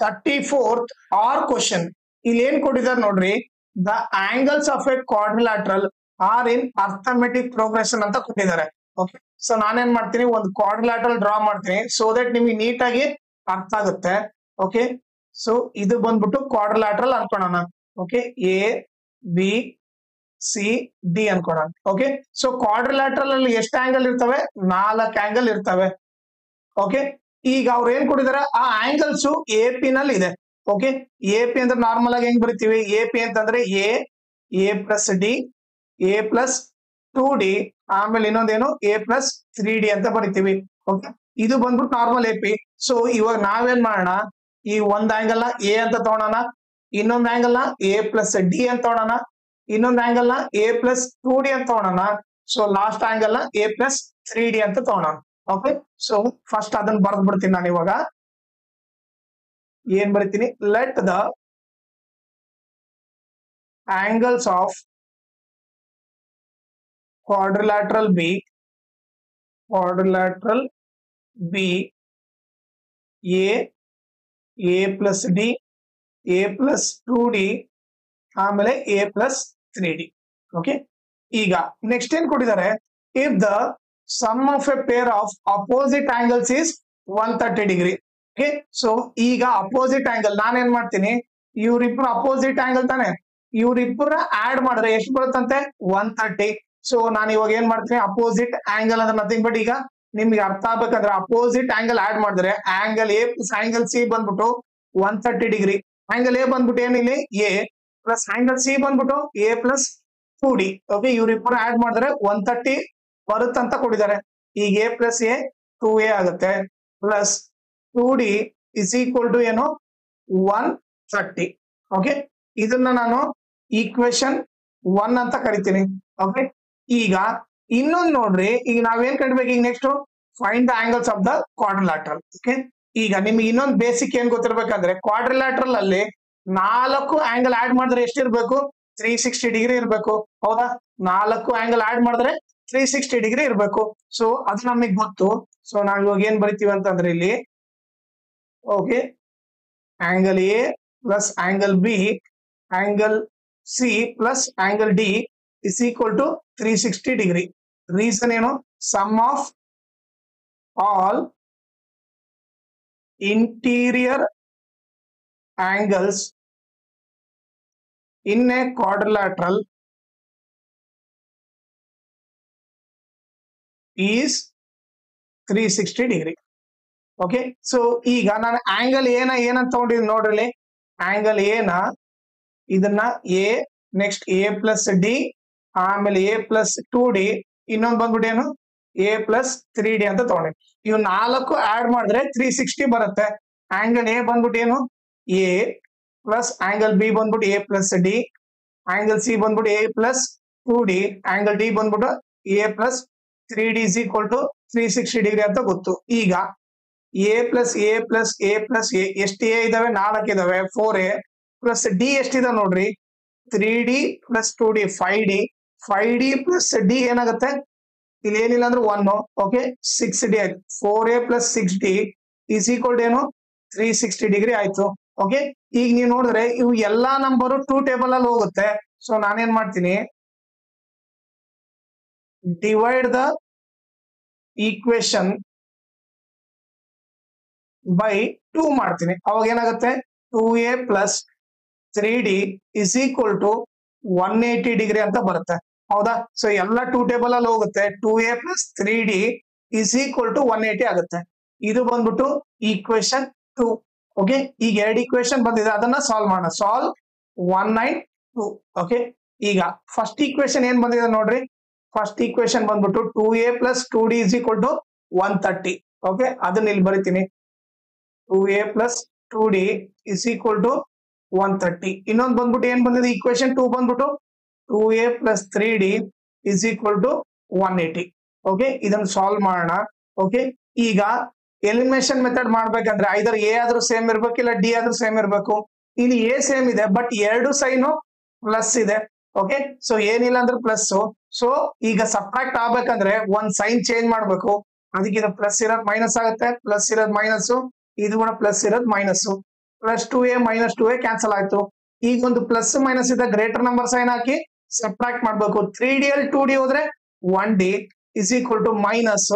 34th R question ಇಲ್ಲಿ ಏನ್ ಕೊಟ್ಟಿದ್ದಾರೆ ನೋಡ್ರಿ, the angles of a quadrilateral are in arithmetic progression ಅಂತ ಕೊಟ್ಟಿದ್ದಾರೆ. ಓಕೆ, ಸೊ ನಾನೇನ್ ಮಾಡ್ತೀನಿ, ಒಂದು ಕ್ವಾಡ್ರಿಲ್ಯಾಟ್ರಲ್ ಡ್ರಾ ಮಾಡ್ತೀನಿ ಸೊ ದಟ್ ನಿಮಗೆ ನೀಟಾಗಿ ಅರ್ಥ ಆಗುತ್ತೆ. ಓಕೆ, ಸೊ ಇದು ಬಂದ್ಬಿಟ್ಟು ಕ್ವಾಡ್ರಿಲ್ಯಾಟ್ರಲ್ ಅನ್ಕೊಳ್ಳೋಣ. Okay, A B C D ಅನ್ಕೊಳ್ಳೋಣ. ಓಕೆ, ಸೊ ಕ್ವಾಡ್ರಿಲ್ಯಾಟ್ರಲ್ ಅಲ್ಲಿ ಎಷ್ಟು ಆಂಗಲ್ ಇರ್ತವೆ? 4 ಆಂಗಲ್ ಇರ್ತವೆ. ಓಕೆ, ಈಗ ಅವ್ರು ಏನ್ ಕೊಟ್ಟಿದ್ದಾರೆ, ಆ ಆಂಗಲ್ಸ್ ಎ ಪಿ ನಲ್ಲಿ ಇದೆ. ಓಕೆ, ಎ ಪಿ ಅಂದ್ರೆ ನಾರ್ಮಲ್ ಆಗಿ ಹೆಂಗ್ ಬರಿತೀವಿ? ಎ ಪಿ ಅಂತಂದ್ರೆ A plus D, A plus 2d, ಆಮೇಲೆ ಇನ್ನೊಂದೇನು ಎ ಪ್ಲಸ್ 3d ಅಂತ ಬರಿತೀವಿ. ಓಕೆ, ಇದು ಬಂದ್ಬಿಟ್ಟು ನಾರ್ಮಲ್ ಎ ಪಿ. ಸೊ ಇವಾಗ ನಾವೇನ್ ಮಾಡೋಣ, ಈ ಒಂದ್ ಆಂಗಲ್ ನ ಎ ಅಂತ ತಗೊಳೋಣ, ಇನ್ನೊಂದ್ ಆಂಗಲ್ ನ ಎ ಪ್ಲಸ್ ಡಿ ಅಂತ ತಗೊಳೋಣ, ಇನ್ನೊಂದ್ ಆಂಗಲ್ ನ ಎ ಪ್ಲಸ್ 2d ಅಂತ ತಗೊಳೋಣ. ಸೊ ಲಾಸ್ಟ್ ಆಂಗಲ್ ನ ಎ ಪ್ಲಸ್ 3d ಅಂತ ತಗೊಳೋಣ. ಓಕೆ, ಸೊ ಫಸ್ಟ್ ಅದನ್ನ ಬರ್ದ್ ಬಿಡ್ತೀನಿ ನಾನು. ಇವಾಗ ಏನ್ ಬರಿತೀನಿ, let the angles of quadrilateral be A plus D, A plus 2d, ಆಮೇಲೆ ಎ ಪ್ಲಸ್ 3d. ಓಕೆ, ಈಗ ನೆಕ್ಸ್ಟ್ ಏನ್ ಕೊಟ್ಟಿದ್ದಾರೆ, if the sum of a pair of opposite angles is 130 degree. Okay, so ಈಗ ಅಪೋಸಿಟ್ ಆಂಗಲ್ ನಾನೇನ್ ಮಾಡ್ತೀನಿ, ಇವ್ರಿಬ್ರು opposite angle ತಾನೆ, ಇವ್ರಿಬ್ರ add ಮಾಡಿದ್ರೆ ಎಷ್ಟು ಬರುತ್ತಂತೆ? 130. ಸೊ ನಾನು ಇವಾಗ ಏನ್ ಮಾಡ್ತೀನಿ, ಅಪೋಸಿಟ್ ಆಂಗಲ್ ಅಂದ್ರೆ ನಥಿಂಗ್ ಬಟ್, ಈಗ ನಿಮ್ಗೆ ಅರ್ಥ ಆಗ್ಬೇಕಂದ್ರೆ ಅಪೋಸಿಟ್ ಆಂಗಲ್ ಆಡ್ ಮಾಡಿದ್ರೆ angle A plus angle C ಬಂದ್ಬಿಟ್ಟು 130 ಡಿಗ್ರಿ. ಆಂಗಲ್ ಎ ಬಂದ್ಬಿಟ್ಟು ಏನಿಲ್ಲ ಎ ಪ್ಲಸ್ ಆಂಗಲ್ ಸಿ ಬಂದ್ಬಿಟ್ಟು ಎ ಪ್ಲಸ್ 2d. ಓಕೆ, ಇವ್ರಿಬ್ರು ಆಡ್ ಮಾಡಿದ್ರೆ 130 ಬರುತ್ತಂತ ಕೊಟ್ಟಿದ್ದಾರೆ. ಈಗ ಎ ಪ್ಲಸ್ ಎ 2a ಆಗುತ್ತೆ, plus 2d is equal to ಏನು 130. ಓಕೆ, ಇದನ್ನ ನಾನು ಈಕ್ವೇಶನ್ 1 ಅಂತ ಕರಿತೀನಿ. ಓಕೆ, ಈಗ ಇನ್ನೊಂದು ನೋಡ್ರಿ, ಈಗ ನಾವೇನ್ ಕಂಡ್ಬೇಕು, ಈಗ next find the angles of the quadrilateral. Okay, ಈಗ ನಿಮ್ಗೆ ಇನ್ನೊಂದು ಬೇಸಿಕ್ ಏನ್ ಗೊತ್ತಿರ್ಬೇಕಂದ್ರೆ, ಕ್ವಾಡ್ರಿಲ್ಯಾಟ್ರಲ್ ಅಲ್ಲಿ 4 ಆಂಗಲ್ ಆಡ್ ಮಾಡಿದ್ರೆ ಎಷ್ಟಿರ್ಬೇಕು? 360 ಡಿಗ್ರಿ ಇರ್ಬೇಕು. ಹೌದಾ? 4 ಆಂಗಲ್ ಆಡ್ ಮಾಡಿದ್ರೆ 360 ಡಿಗ್ರಿ ಇರ್ಬೇಕು. ಸೊ ಅದು ನಮಗೆ ಗೊತ್ತು. ಸೊ ನಾವ್ ಇವಾಗ ಏನ್ ಬರಿತೀವಿ ಅಂತಂದ್ರೆ ಇಲ್ಲಿ, okay, angle A plus angle B, angle C plus angle D is equal to 360 degree. Reason ಏನು? Sum of all interior angles in a quadrilateral is 360 degree. Okay, so ಈಗ ನಾನು ಆಂಗಲ್ ಏನಂತ ತಗೊಂಡಿದ್ದೀನಿ ನೋಡ್ರಿ, ಆಂಗಲ್ ಎನ ಇದನ್ನ A, next A plus D, ಆಮೇಲೆ A plus 2d, ಇನ್ನೊಂದು ಬಂದ್ಬಿಟ್ಟು ಏನು ಎ ಪ್ಲಸ್ 3d ಅಂತ ತಗೊಂಡಿ. ಇವ್ 4 ಆಡ್ ಮಾಡಿದ್ರೆ 360 ಬರುತ್ತೆ. ಆಂಗಲ್ ಎ ಬಂದ್ಬಿಟ್ಟು ಏನು ಎ ಪ್ಲಸ್ ಆಂಗಲ್ ಬಿ ಬಂದ್ಬಿಟ್ಟು A plus D, angle C ಬಂದ್ಬಿಟ್ಟು A plus 2d, angle D ಬಂದ್ಬಿಟ್ಟು A plus 3d is equal to 360 degree ಅಂತ ಗೊತ್ತು. ಈಗ A plus A plus A plus A ಎಷ್ಟು ಎ ಇದಾವೆ? 4 ಇದಾವೆ. 4a ಪ್ಲಸ್ ಡಿ ಎಷ್ಟಿದೆ ನೋಡ್ರಿ, 3d plus 2d 5d, 5d plus D ಏನಾಗುತ್ತೆ? ಇಲ್ಲಿ ಏನಿಲ್ಲ ಅಂದ್ರೆ 1. ಓಕೆ, 6d ಆಯ್ತು. 4a plus 6d is equal ಏನು 360 ಡಿಗ್ರಿ ಆಯ್ತು. ಓಕೆ, ಈಗ ನೀವು ನೋಡಿದ್ರೆ ಇವು ಎಲ್ಲಾ ನಂಬರು 2 ಟೇಬಲ್ ಅಲ್ಲಿ ಹೋಗುತ್ತೆ. ಸೊ ನಾನೇನ್ ಮಾಡ್ತೀನಿ, ಡಿವೈಡ್ ದ ಈಕ್ವೇಶನ್ ಬೈ 2 ಮಾಡ್ತೀನಿ. ಅವಾಗ ಏನಾಗುತ್ತೆ? 2a plus 3d is equal to 180 degree ಅಂತ ಬರುತ್ತೆ. ಹೌದಾ? ಸೊ ಎಲ್ಲ 2 ಟೇಬಲ್ ಅಲ್ಲಿ ಹೋಗುತ್ತೆ. 2a plus 3d is equal to 180 ಆಗುತ್ತೆ. ಇದು ಬಂದ್ಬಿಟ್ಟು ಈಕ್ವೇಶನ್ 2. ಓಕೆ, ಈಗ 2 ಈಕ್ವೇಶನ್ ಬಂದಿದೆ, ಅದನ್ನ ಸಾಲ್ವ್ ಮಾಡೋಣ. ಸಾಲ್ವ್ 192. ಓಕೆ, ಈಗ ಫಸ್ಟ್ ಈಕ್ವೇಶನ್ ಏನ್ ಬಂದಿದೆ ನೋಡ್ರಿ, ಫಸ್ಟ್ ಈಕ್ವೇಶನ್ ಬಂದ್ಬಿಟ್ಟು 2a plus 2d is equal to 130. Okay, ಅದನ್ನ ಇಲ್ಲಿ ಬರಿತೀನಿ. 2a plus 2d is equal to 130. ಇನ್ನೊಂದು ಬಂದ್ಬಿಟ್ಟು ಏನ್ ಬಂದಿದೆ, ಈಕ್ವೇಶನ್ 2 ಬಂದ್ಬಿಟ್ಟು 2a plus 3d is equal to 180. Okay, ಇದನ್ನ ಸಾಲ್ವ್ ಮಾಡೋಣ. ಓಕೆ, ಈಗ ಎಲಿಮಿನೇಷನ್ ಮೆಥಡ್ ಮಾಡ್ಬೇಕಂದ್ರೆ ಐದರ್ ಎ ಆದ್ರೂ ಸೇಮ್ ಇರ್ಬೇಕು, ಇಲ್ಲ ಡಿ ಆದ್ರೂ ಸೇಮ್ ಇರ್ಬೇಕು. ಇಲ್ಲಿ ಎ ಸೇಮ್ ಇದೆ, ಬಟ್ 2 ಸೈನು ಪ್ಲಸ್ ಇದೆ. ಓಕೆ, ಸೊ ಏನಿಲ್ಲ ಅಂದ್ರೆ ಪ್ಲಸ್. ಸೊ ಈಗ ಸಬ್ಟ್ರಾಕ್ಟ್ ಆಗ್ಬೇಕಂದ್ರೆ ಒಂದ್ ಸೈನ್ ಚೇಂಜ್ ಮಾಡ್ಬೇಕು. ಅದಕ್ಕೆ ಇದು ಪ್ಲಸ್ ಇರೋದ್ ಮೈನಸ್ ಆಗುತ್ತೆ, ಪ್ಲಸ್ ಇರೋದ್ ಮೈನಸ್, ಇದು ಕೂಡ ಪ್ಲಸ್ ಇರೋದ್ minus. Plus 2a minus 2a cancel ಆಯ್ತು. ಈಗ ಒಂದು ಪ್ಲಸ್ ಮೈನಸ್ ಇದ್ದ ಗ್ರೇಟರ್ ನಂಬರ್ ಸೈನ್ ಹಾಕಿ ಸಬ್ಟ್ರಾಕ್ಟ್ ಮಾಡ್ಬೇಕು. 3d ಅಲ್ಲಿ 2d ಹೋದ್ರೆ 1d is equal to minus.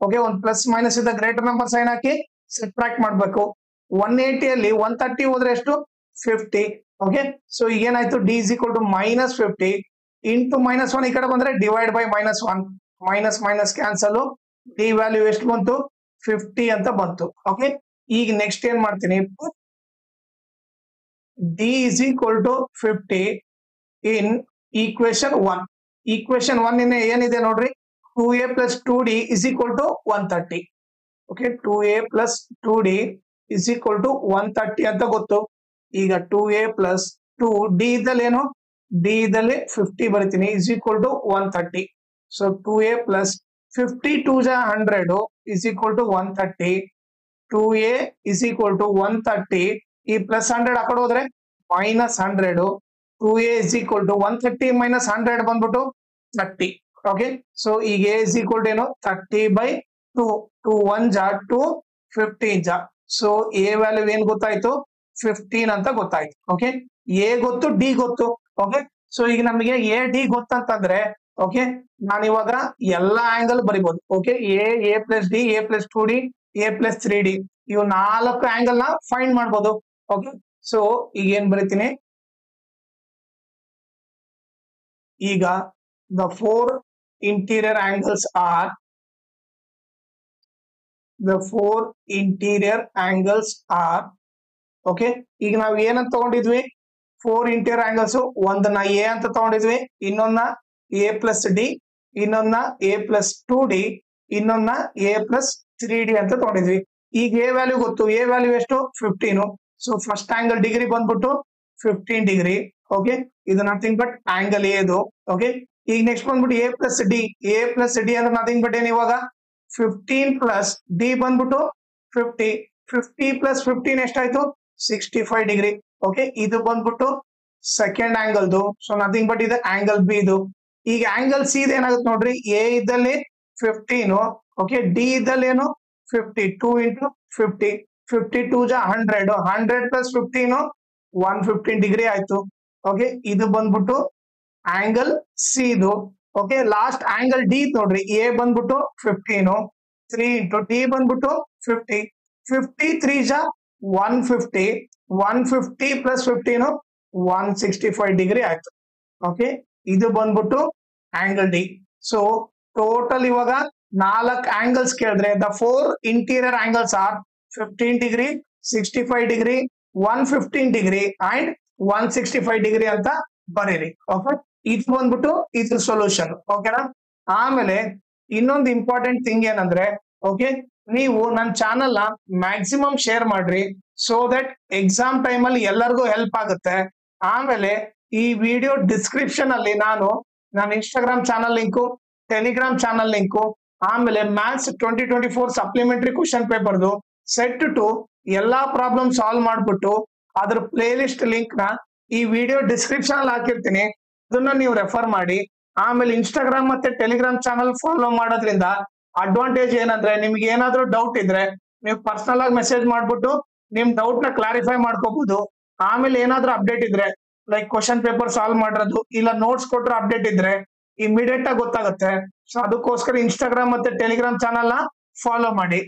Okay, ಒಂದು ಪ್ಲಸ್ ಮೈನಸ್ ಇದ್ದ ಗ್ರೇಟರ್ ನಂಬರ್ ಸೈನ್ ಹಾಕಿ ಸಬ್ಟ್ರಾಕ್ಟ್ ಮಾಡ್ಬೇಕು. 180 ಅಲ್ಲಿ 130 ಹೋದ್ರೆ ಎಷ್ಟು? 50. ಓಕೆ, ಸೊ ಈಗ ಏನಾಯ್ತು? d is equal to minus 50 into minus 1 ಈ ಕಡೆ ಬಂದ್ರೆ divide by minus 1. Minus minus cancel. D value ಎಷ್ಟು ಬಂತು? 50 ಅಂತ ಬಂತು. ಓಕೆ, ಈಗ ನೆಕ್ಸ್ಟ್ ಏನ್ ಮಾಡ್ತೀನಿ? d is equal to 50 in equation 1. equation 1 in ಏನಿದೆ ನೋಡ್ರಿ? 2a plus 2d is equal to 130. Okay, 2a plus 2d is equal to 130 ಅಂತ ಗೊತ್ತು. ಈಗ 2a plus 2d ಇದ್ದಲ್ಲಿ ಏನು? d ಇದ್ದಲ್ಲಿ 50 ಬರಿತೀನಿ is equal to 130. so 2a plus 50 2 100 is equal to 130. 2a is equal to 130. ಈ ಪ್ಲಸ್ 100 ಆ ಕಡೆ ಹೋದ್ರೆ minus 100. 2a is equal to 130 minus 100 ಬಂದ್ಬಿಟ್ಟು 30. ಓಕೆ, ಸೊ ಈಗ a is equal to ಏನು? 30 by 2. 2 1 ಜಾ 2 15 ಜಾ. ಸೊ a ವ್ಯಾಲ್ಯೂ ಏನ್ ಗೊತ್ತಾಯ್ತು? 15 ಅಂತ ಗೊತ್ತಾಯ್ತು. ಓಕೆ, a ಗೊತ್ತು, d ಗೊತ್ತು. ಓಕೆ, ಸೊ ಈಗ ನಮಗೆ a d ಗೊತ್ತಂತಂದ್ರೆ ಓಕೆ, ನಾನು ಇವಾಗ ಎಲ್ಲಾ ಆಂಗಲ್ ಬರಿಬಹುದು. Okay, a plus D, a plus 2d, a plus 3d ಇವು 4 ಆಂಗಲ್ ನ ಫೈಂಡ್ ಮಾಡ್ಬೋದು. ಓಕೆ, ಸೊ ಈಗ ಏನ್ ಬರಿತೀನಿ? ಈಗ the four interior angles are okay, ಈಗ ನಾವ್ ಏನಂತ ತಗೊಂಡಿದ್ವಿ? 4 ಇಂಟೀರಿಯರ್ ಆಂಗಲ್ಸ್. ಒಂದನ್ನ a ಅಂತ ತಗೊಂಡಿದ್ವಿ, ಇನ್ನೊಂದ a ಪ್ಲಸ್ ಡಿ, ಇನ್ನೊಂದ a ಪ್ಲಸ್ 2d, ಇನ್ನೊಂದ a ಪ್ಲಸ್ 3d ಅಂತ ತಗೊಂಡಿದ್ವಿ. ಈಗ a ವ್ಯಾಲ್ಯೂ ಗೊತ್ತು. a ವ್ಯಾಲ್ಯೂ ಎಷ್ಟು? 15. ಸೊ ಫಸ್ಟ್ ಆಂಗಲ್ ಡಿಗ್ರಿ ಬಂದ್ಬಿಟ್ಟು 15 ಡಿಗ್ರಿ. ಓಕೆ, ಇದು ನಥಿಂಗ್ ಬಟ್ ಆಂಗಲ್ ಎ ಇದು. ಓಕೆ, ಈಗ ನೆಕ್ಸ್ಟ್ ಬಂದ್ಬಿಟ್ಟು a plus D. a plus D ಅಂದ್ರೆ ನಥಿಂಗ್ ಬಟ್ ಏನ್ ಇವಾಗ? 15 ಪ್ಲಸ್ ಡಿ ಬಂದ್ಬಿಟ್ಟು 50. 50 ಪ್ಲಸ್ 15 ಎಷ್ಟಾಯ್ತು? 65 ಡಿಗ್ರಿ. ಓಕೆ, ಇದು ಬಂದ್ಬಿಟ್ಟು ಸೆಕೆಂಡ್ ಆಂಗಲ್ದು. ಸೊ ನಥಿಂಗ್ ಬಟ್ ಇದು ಆಂಗಲ್ ಬಿ ಇದು. ಈಗ ಆಂಗಲ್ ಸಿ ಏನಾಗುತ್ತೆ ನೋಡ್ರಿ? a ಇದ್ದಲ್ಲಿ 15. ಓಕೆ, ಡಿ ಇದ್ದಲ್ಲಿ ಏನು? 50. 2 ಇಂಟು 50. 52 ಜಾ 100. 100 ಪ್ಲಸ್ 15 115 ಡಿಗ್ರಿ ಆಯ್ತು. ಓಕೆ, ಇದು ಬಂದ್ಬಿಟ್ಟು ಆಂಗಲ್ ಸಿ ಇದು. ಓಕೆ, ಲಾಸ್ಟ್ ಆಂಗಲ್ ಡಿ ನೋಡ್ರಿ. ಎ ಬಂದ್ಬಿಟ್ಟು 15. 3 ಇಂಟು ಡಿ ಬಂದ್ಬಿಟ್ಟು 50. 53 ಜಾ 150. 150 ಪ್ಲಸ್ 15 165 ಡಿಗ್ರಿ ಆಯ್ತು. ಓಕೆ, ಇದು ಬಂದ್ಬಿಟ್ಟು ಆಂಗಲ್ ಡಿ. ಸೊ ಟೋಟಲ್ ಇವಾಗ 4 ಆಂಗಲ್ಸ್ ಕೇಳಿದ್ರೆ the 4 interior angles are 15 degree, 65 degree, 115 degree and 165 degree ಅಂತ ಬರೀರಿ. ಓಕೆ, ಇದು ಬಂದ್ಬಿಟ್ಟು ಇದು ಸೊಲ್ಯೂಷನ್. ಓಕೆನಾ? ಆಮೇಲೆ ಇನ್ನೊಂದು ಇಂಪಾರ್ಟೆಂಟ್ ಥಿಂಗ್ ಏನಂದ್ರೆ ಓಕೆ, ನೀವು ನನ್ನ ಚಾನಲ್ ನ ಮ್ಯಾಕ್ಸಿಮಮ್ ಶೇರ್ ಮಾಡ್ರಿ. ಸೊ ದಟ್ ಎಕ್ಸಾಮ್ ಟೈಮ್ ಅಲ್ಲಿ ಎಲ್ಲರಿಗೂ ಹೆಲ್ಪ್ ಆಗುತ್ತೆ. ಆಮೇಲೆ ಈ ವಿಡಿಯೋ ಡಿಸ್ಕ್ರಿಪ್ಷನ್ ಅಲ್ಲಿ ನಾನು ನನ್ನ Instagram channel link, Telegram channel link, ಆಮೇಲೆ ಮ್ಯಾಥ್ಸ್ 2024 ಸಪ್ಲಿಮೆಂಟರಿ ಕ್ವಶನ್ ಪೇಪರ್ದು ಸೆಟ್ ಟು ಎಲ್ಲಾ ಪ್ರಾಬ್ಲಮ್ ಸಾಲ್ವ್ ಮಾಡ್ಬಿಟ್ಟು ಅದ್ರ ಪ್ಲೇ ಲಿಸ್ಟ್ ಲಿಂಕ್ ನ ಈ ವಿಡಿಯೋ ಡಿಸ್ಕ್ರಿಪ್ಷನ್ ಅಲ್ಲಿ ಹಾಕಿರ್ತೀನಿ. ಅದನ್ನ ನೀವು ರೆಫರ್ ಮಾಡಿ. ಆಮೇಲೆ ಇನ್ಸ್ಟಾಗ್ರಾಮ್ ಮತ್ತೆ ಟೆಲಿಗ್ರಾಮ್ ಚಾನಲ್ ಫಾಲೋ ಮಾಡೋದ್ರಿಂದ ಅಡ್ವಾಂಟೇಜ್ ಏನಂದ್ರೆ ನಿಮ್ಗೆ ಏನಾದ್ರೂ ಡೌಟ್ ಇದ್ರೆ ನೀವು ಪರ್ಸನಲ್ ಆಗಿ ಮೆಸೇಜ್ ಮಾಡ್ಬಿಟ್ಟು ನಿಮ್ ಡೌಟ್ ನ ಕ್ಲಾರಿಫೈ ಮಾಡ್ಕೋಬಹುದು. ಆಮೇಲೆ ಏನಾದ್ರೂ ಅಪ್ಡೇಟ್ ಇದ್ರೆ ಲೈಕ್ ಕ್ವಶನ್ ಪೇಪರ್ ಸಾಲ್ವ್ ಮಾಡೋದು ಇಲ್ಲ ನೋಟ್ಸ್ ಕೊಟ್ರೆ ಅಪ್ಡೇಟ್ ಇದ್ರೆ ಇಮಿಡಿಯೇಟ್ ಆಗಿ ಗೊತ್ತಾಗುತ್ತೆ. ಸೊ ಅದಕ್ಕೋಸ್ಕರ ಇನ್ಸ್ಟಾಗ್ರಾಮ್ ಮತ್ತೆ ಟೆಲಿಗ್ರಾಮ್ ಚಾನಲ್ ನ ಫಾಲೋ ಮಾಡಿ.